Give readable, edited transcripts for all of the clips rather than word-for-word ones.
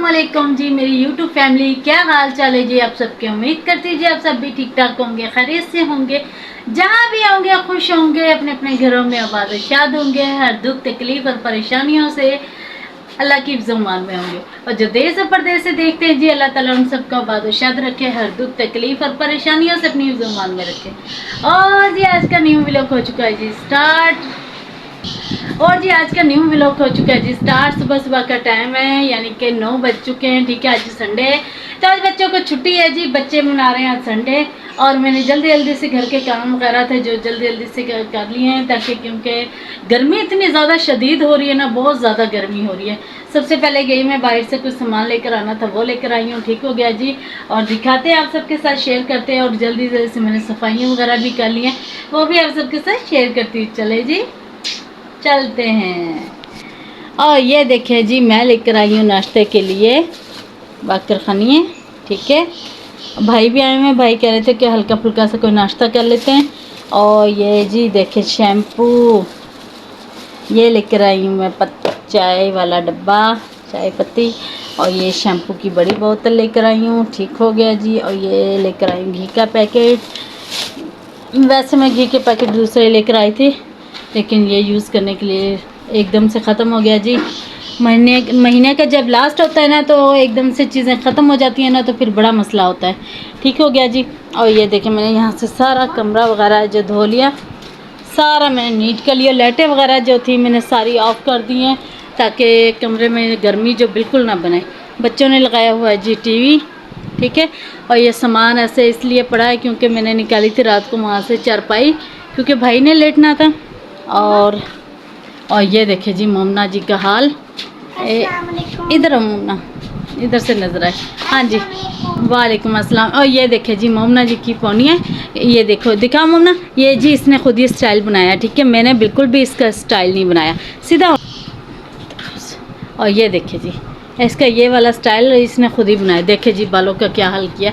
अस्सलामुअलैकुम जी मेरी YouTube family, क्या हाल चाल है जी आप सबके। उम्मीद करती है जी आप सब भी ठीक ठाक होंगे, खैरियत से होंगे, जहाँ भी होंगे खुश होंगे, अपने अपने घरों में आबाद शाद होंगे, हर दुख तकलीफ और परेशानियों से अल्लाह की ज़ुमान में होंगे। और जो देश और परदेश से देखते हैं जी, अल्लाह ताला उन सबको आबाद शाद रखे, हर दुख तकलीफ और परेशानियों से अपनी ज़ुमान में रखे। और जी आज का न्यू व्लॉग हो चुका है जी स्टार्ट। आज का न्यू व्लॉग हो चुका है जी स्टार्ट। सुबह सुबह का टाइम है, यानी कि 9 बज चुके हैं। ठीक है, आज संडे है तो आज बच्चों को छुट्टी है जी, बच्चे मना रहे हैं आज संडे। और मैंने जल्दी जल्दी से घर के काम वगैरह थे जो जल्दी जल्दी से कर लिए हैं, ताकि क्योंकि गर्मी इतनी ज़्यादा शदीद हो रही है ना, बहुत ज़्यादा गर्मी हो रही है। सबसे पहले गई मैं बाहर से कुछ सामान लेकर आना था, वो लेकर आई हूँ। ठीक हो गया जी, और दिखाते हैं आप सबके साथ, शेयर करते हैं। और जल्दी जल्दी से मैंने सफाइयाँ वगैरह भी कर ली हैं, वो भी आप सबके साथ शेयर करती हूँ। चले जी चलते हैं। और ये देखिए जी, मैं लेकर आई हूँ नाश्ते के लिए बाकर खानी है। ठीक है, भाई भी आए हुए हैं, भाई कह रहे थे कि हल्का फुल्का सा कोई नाश्ता कर लेते हैं। और ये जी देखिए शैम्पू, ये लेकर आई हूँ मैं चाय वाला डब्बा, चाय पत्ती। और ये शैम्पू की बड़ी बोतल लेकर आई हूँ। ठीक हो गया जी। और ये लेकर आई हूँ घी का पैकेट। वैसे मैं घी के पैकेट दूसरे लेकर आई थी, लेकिन ये यूज़ करने के लिए एकदम से ख़त्म हो गया जी। महीने का जब लास्ट होता है ना, तो एकदम से चीज़ें ख़त्म हो जाती हैं ना, तो फिर बड़ा मसला होता है। ठीक हो गया जी। और ये देखिए मैंने यहाँ से सारा कमरा वगैरह जो धो लिया, सारा मैंने नीट कर लिया। लाइटें वगैरह जो थी मैंने सारी ऑफ़ कर दी हैं, ताकि कमरे में गर्मी जो बिल्कुल ना बने। बच्चों ने लगाया हुआ है जी टीवी। ठीक है, और ये सामान ऐसे इसलिए पड़ा है क्योंकि मैंने निकाली थी रात को वहाँ से चारपाई, क्योंकि भाई ने लेटना था। और ये देखिए जी मोमना जी का हाल। इधर मोमना, इधर से नजर आए। हाँ जी, वालेकुम अस्सलाम। और ये देखिए जी मोमना जी की पौनी है। ये देखो, दिखाओ मोमना। ये जी इसने खुद ही स्टाइल बनाया। ठीक है, मैंने बिल्कुल भी इसका स्टाइल नहीं बनाया, सीधा। और ये देखिए जी इसका ये वाला स्टाइल इसने खुद ही बनाया। देखिए जी बालों का क्या हाल किया।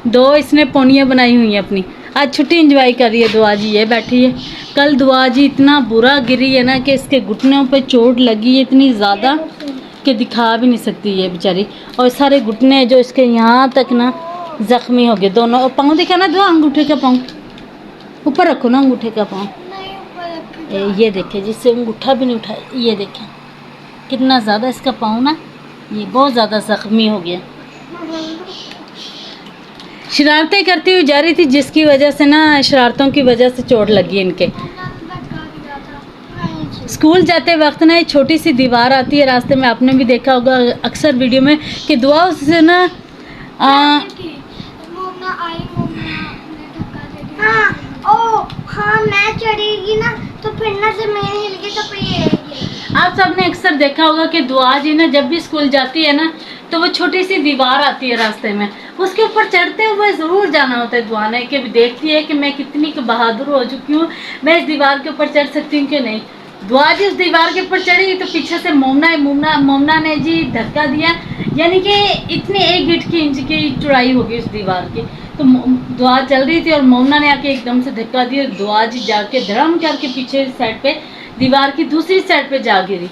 दो इसने पौनियाँ बनाई हुई हैं अपनी। आज छुट्टी एंजॉय कर रही है। दुआ जी ये बैठी है। कल दुआ जी इतना बुरा गिरी है ना कि इसके घुटनों पे चोट लगी है इतनी ज़्यादा कि दिखा भी नहीं सकती ये बेचारी। और सारे घुटने जो इसके यहाँ तक ना ज़ख्मी हो गए। दोनों पाँव दिखा ना, दो अंगूठे का पाँव ऊपर रखो ना, अंगूठे का पाँव। ये देखे जिससे अंगूठा भी नहीं उठाए। ये देखें कितना ज़्यादा इसका पाँव ना, ये बहुत ज़्यादा ज़ख्मी हो गया। शरारतें करती हुई जा रही थी, जिसकी वजह से ना, शरारतों की वजह से चोट लगी इनके। स्कूल जाते वक्त ना एक छोटी सी दीवार आती है रास्ते में, आपने भी देखा होगा अक्सर वीडियो में कि दुआ से ना मैं चढ़ेगी ना तो फिर ना जमीन हिल गई तो फिर ये आप सबने अक्सर देखा होगा कि दुआ जी ना जब भी स्कूल जाती है ना, तो वो छोटी सी दीवार आती है रास्ते में, उसके ऊपर चढ़ते हुए ज़रूर जाना होता है दुआ ने, कि देखती है कि मैं कितनी बहादुर हो चुकी हूँ, मैं इस दीवार के ऊपर चढ़ सकती हूँ कि नहीं। दुआ जी उस दीवार के ऊपर चढ़ी तो पीछे से मोमना ने जी धक्का दिया, यानी कि इतनी 1 इंच की चौड़ाई होगी उस दीवार की। तो दुआ चल रही थी और मोमना ने आके एकदम से धक्का दिया। दुआ जी जाके धड़म करके पीछे साइड पे दीवार की दूसरी साइड पे जा गिरी।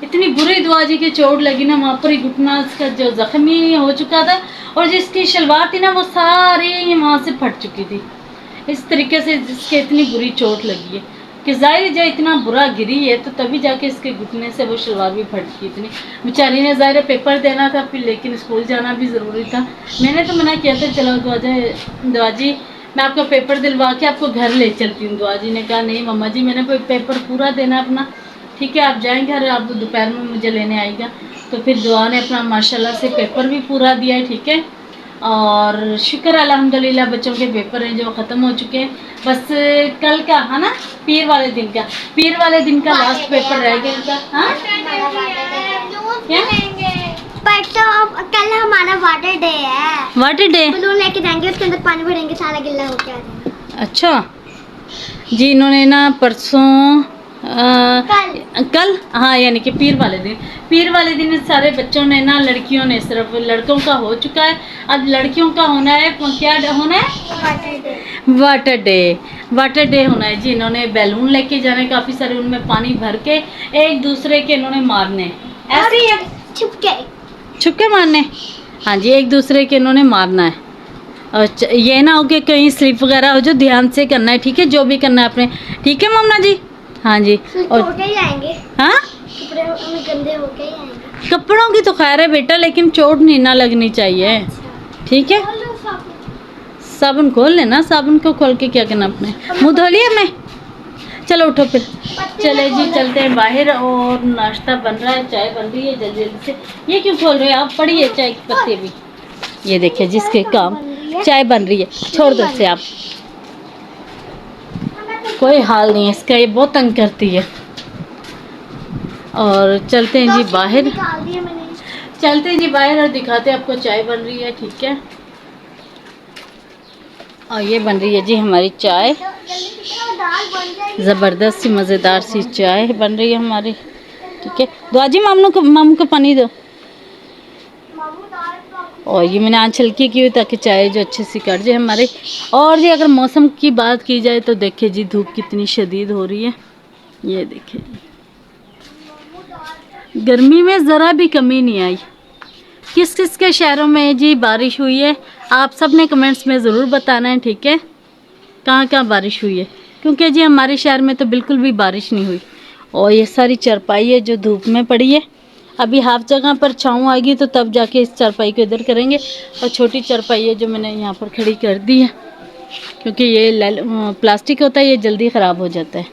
इतनी बुरी दुआ जी की चोट लगी ना, वहाँ पर ही घुटना इसका जो जख्मी हो चुका था, और जिसकी शलवार थी ना वो सारी वहाँ से फट चुकी थी। इस तरीके से जिसके इतनी बुरी चोट लगी है कि ज़ाहिर जो इतना बुरा गिरी है तो तभी जाके इसके घुटने से वो शलवार भी फट गई। इतनी बेचारी ने ज़ाहिर पेपर देना था फिर, लेकिन स्कूल जाना भी ज़रूरी था। मैंने तो मना किया था, चलो दुआ जी मैं आपका पेपर दिलवा के आपको घर ले चलती हूँ। दुआ जी ने कहा नहीं मम्मा जी, मैंने पेपर पूरा देना अपना। ठीक है, आप जाएंगे घर, आप दोपहर में मुझे लेने आएगा। तो फिर दुआ ने अपना माशाल्लाह से पेपर भी पूरा दिया है। ठीक है, और शुक्र अल्हम्दुलिल्लाह बच्चों के पेपर हैं जो ख़त्म हो चुके हैं। बस कल का है ना, पीर वाले दिन का लास्ट पेपर रह गया इनका। हाँ परसों कल हमारा वाटर डे है। वाटर डे बलून लेके जाएंगे, उसके अंदर पानी भरेंगे, सारा गिल्ला हो गया। अच्छा जी, इन्होंने ना परसों कल हाँ, यानी कि पीर वाले दिन सारे बच्चों ने ना, लड़कियों ने, सिर्फ लड़कों का हो चुका है, अब लड़कियों का होना है। क्या होना है? वाटर डे होना है जी। इन्होंने बैलून लेके जाने काफ़ी सारे, उनमें पानी भर के एक दूसरे के इन्होंने मारने। ऐसे ही है, छुपके। छुपके मारने? हाँ जी, एक दूसरे के इन्होंने मारना है। और ये ना हो कि कहीं स्लिप वगैरह हो, जो ध्यान से करना है, ठीक है? जो भी करना है आपने, ठीक है मम्मा जी? हाँ जी। और होके ही आएंगे। हाँ, कपड़े हमें गंदे होके ही आएंगे। कपड़ों की तो खैर है बेटा, लेकिन चोट नहीं ना लगनी चाहिए, ठीक है? खोल लो साबुन। साबुन खोल लेना, साबुन को खोल के क्या करना अपने, मुँह धो लिया हमने? चलो उठो फिर, चले जी चलते हैं बाहर। और नाश्ता बन रहा है, चाय बन रही है जल्दी जल्दी से। ये क्यों खोल रहे हो आप? पड़ी है चाय की पत्ती भी। ये देखिए जिसके काम चाय बन रही है, छोड़ दो इसे आप, कोई हाल नहीं है इसका, ये बहुत तंग करती है। और चलते हैं जी बाहर, निकाल दिए मैंने। चलते हैं जी बाहर और दिखाते हैं आपको, चाय बन रही है, ठीक है? और ये बन रही है जी हमारी चाय, दाल बन जाएगी। ज़बरदस्त सी मज़ेदार सी चाय बन रही है हमारी, ठीक है? दुआजी मामू को पानी दो। और ये मैंने आज हल्की की हुई ताकि चाय जो अच्छे से कट जाए हमारे। और जी अगर मौसम की बात की जाए तो देखिए जी धूप कितनी शदीद हो रही है, ये देखिए गर्मी में ज़रा भी कमी नहीं आई। किस किस के शहरों में जी बारिश हुई है, आप सब ने कमेंट्स में ज़रूर बताना है, ठीक है? कहाँ कहाँ बारिश हुई है, क्योंकि जी हमारे शहर में तो बिल्कुल भी बारिश नहीं हुई। और ये सारी चारपाई है जो धूप में पड़ी है, अभी हाफ जगह पर छाँव आएगी तो तब जाके इस चारपाई को इधर करेंगे। और छोटी चारपाई है जो मैंने यहाँ पर खड़ी कर दी है, क्योंकि ये प्लास्टिक होता है, ये जल्दी ख़राब हो जाता है,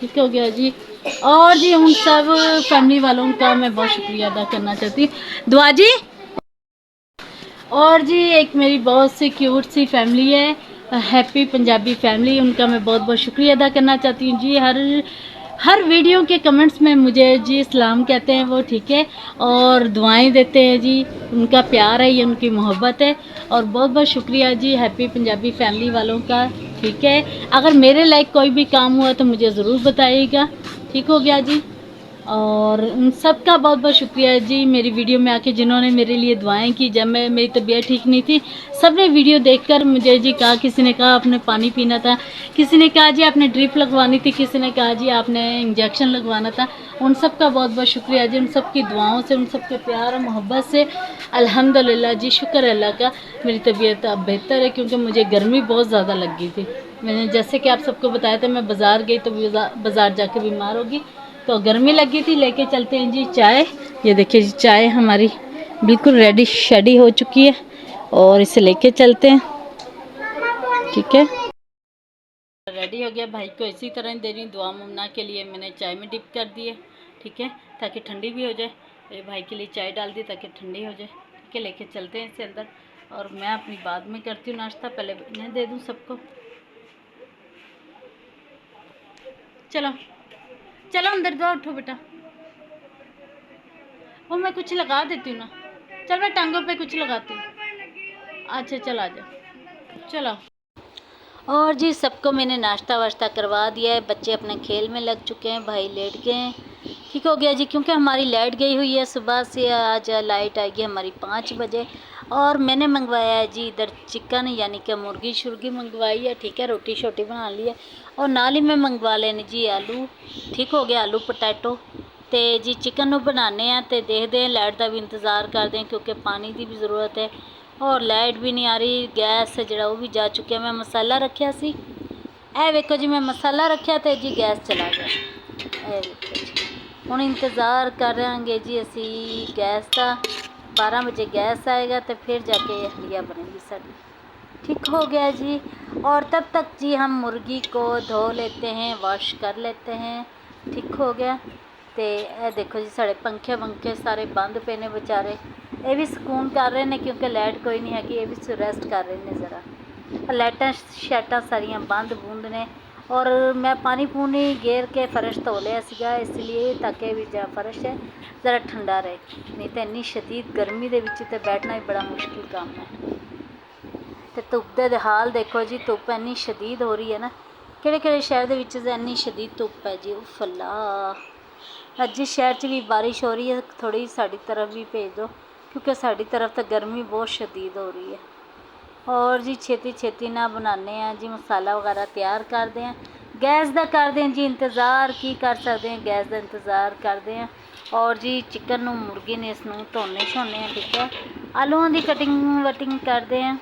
ठीक हो गया जी। और जी उन सब फैमिली वालों का मैं बहुत शुक्रिया अदा करना चाहती हूँ, दुआ जी। और जी एक मेरी बहुत सी क्यूट सी फैमिली है, हैप्पी पंजाबी फैमिली, उनका मैं बहुत बहुत शुक्रिया अदा करना चाहती हूँ जी। हर वीडियो के कमेंट्स में मुझे जी सलाम कहते हैं वो, ठीक है? और दुआएं देते हैं जी, उनका प्यार है, ये उनकी मोहब्बत है। और बहुत बहुत शुक्रिया जी हैप्पी पंजाबी फैमिली वालों का, ठीक है? अगर मेरे लाइक कोई भी काम हुआ तो मुझे ज़रूर बताइएगा, ठीक हो गया जी? और उन सब का बहुत बहुत शुक्रिया जी, मेरी वीडियो में आके जिन्होंने मेरे लिए दुआएं की। जब मेरी तबीयत ठीक नहीं थी, सब ने वीडियो देखकर मुझे जी कहा, किसी ने कहा आपने पानी पीना था, किसी ने कहा जी आपने ड्रिप लगवानी थी, किसी ने कहा जी आपने इंजेक्शन लगवाना था। उन सब का बहुत बहुत शुक्रिया जी, उन सब की दुआओं से, उन सब के प्यार और मोहब्बत से अल्हम्दुलिल्लाह जी, शुक्र अल्लाह का, मेरी तबीयत अब बेहतर है। क्योंकि मुझे गर्मी बहुत ज़्यादा लग गई थी, मैंने जैसे कि आप सबको बताया था, मैं बाज़ार गई तो बाज़ार जाके बीमार होगी, तो गर्मी लगी थी। लेके चलते हैं जी चाय, ये देखिए जी चाय हमारी बिल्कुल रेडी शेडी हो चुकी है, और इसे लेके चलते हैं, ठीक है? रेडी हो गया, भाई को इसी तरह दे रही हूँ, दुआ मुमना के लिए मैंने चाय में डिप कर दी है, ठीक है? ताकि ठंडी भी हो जाए। ये भाई के लिए चाय डाल दी ताकि ठंडी हो जाए, ठीक है? लेके चलते हैं इसे अंदर, और मैं अपनी बाद में करती हूँ नाश्ता, पहले इन्हें दे दूँ सबको। चलो चलो अंदर जाओ, उठो बेटा, वो मैं कुछ लगा देती हूँ ना, चल मैं टांगों पे कुछ लगाती हूँ। अच्छा चल आ जाओ, चलो। और जी सबको मैंने नाश्ता वाश्ता करवा दिया है, बच्चे अपने खेल में लग चुके हैं, भाई लेट गए हैं, ठीक हो गया जी। क्योंकि हमारी लाइट गई हुई है सुबह से, आज लाइट आएगी हमारी 5 बजे। और मैंने मंगवाया है जी इधर चिकन, यानी कि मुर्गी शुर्गी मंगवाई है, ठीक है? रोटी शोटी बना ली है, और नाल ही में मंगवा लेने जी आलू, ठीक हो गया? आलू पोटैटो तो जी चिकन बनाने हैं, तो देखते हैं, लाइट का भी इंतज़ार करते हैं क्योंकि पानी की भी ज़रूरत है, और लाइट भी नहीं आ रही, गैस जड़ा वो भी जा चुका। मैं मसाला रखा सी, ए वेखो जी, मैं मसाला रखा तो जी गैस चला गया, ए वेखो जी। हुण इंतज़ार करांगे जी असी गैस का, 12 बजे गैस आएगा तो फिर जाके हंडिया बनेगी साड़ी, ठीक हो गया जी। और तब तक जी हम मुर्गी को धो लेते हैं, वॉश कर लेते हैं, ठीक हो गया? तो यह देखो जी साढ़े पंखे वंखे सारे बंद पे ने बेचारे, ये भी सुकून कर रहे हैं क्योंकि लाइट कोई नहीं है, कि ये भी रेस्ट कर रहे हैं ज़रा। लाइटा शाइटा सारिया बंद बूंद ने, और मैं पानी पूनी गेर के फर्श धो लिया सीगा, इसलिए ताकि भी जरा फर्श है ज़रा ठंडा रहे, नहीं तो इन्नी शदीद गर्मी के विच ते बैठना भी बड़ा मुश्किल काम है। तो धुप दे हाल देखो जी, धुप इन्नी शदीद हो रही है ना, किहड़े शहर दे विच इन्नी शदीद धुप है जी, उफ अल्लाह। अज शहर च भी बारिश हो रही है, थोड़ी साड़ी तरफ भी भेज दो, क्योंकि साड़ी तरफ तो गर्मी बहुत शदीद हो रही है। और जी छेती छेती ना बनाने हैं जी, मसाला वगैरह तैयार करते हैं, गैस का करते हैं जी इंतज़ार, की कर सकते हैं, गैस का इंतज़ार करते हैं। ਔਰ ਜੀ ਚਿਕਨ ਨੂੰ ਮੁਰਗੇ ਨੇ ਇਸ ਨੂੰ ਧੋਨੇ ਛੋਨੇ ਆ, ਠੀਕ ਹੈ। ਆਲੂਆਂ ਦੀ ਕਟਿੰਗ ਵਟਿੰਗ ਕਰਦੇ ਆ।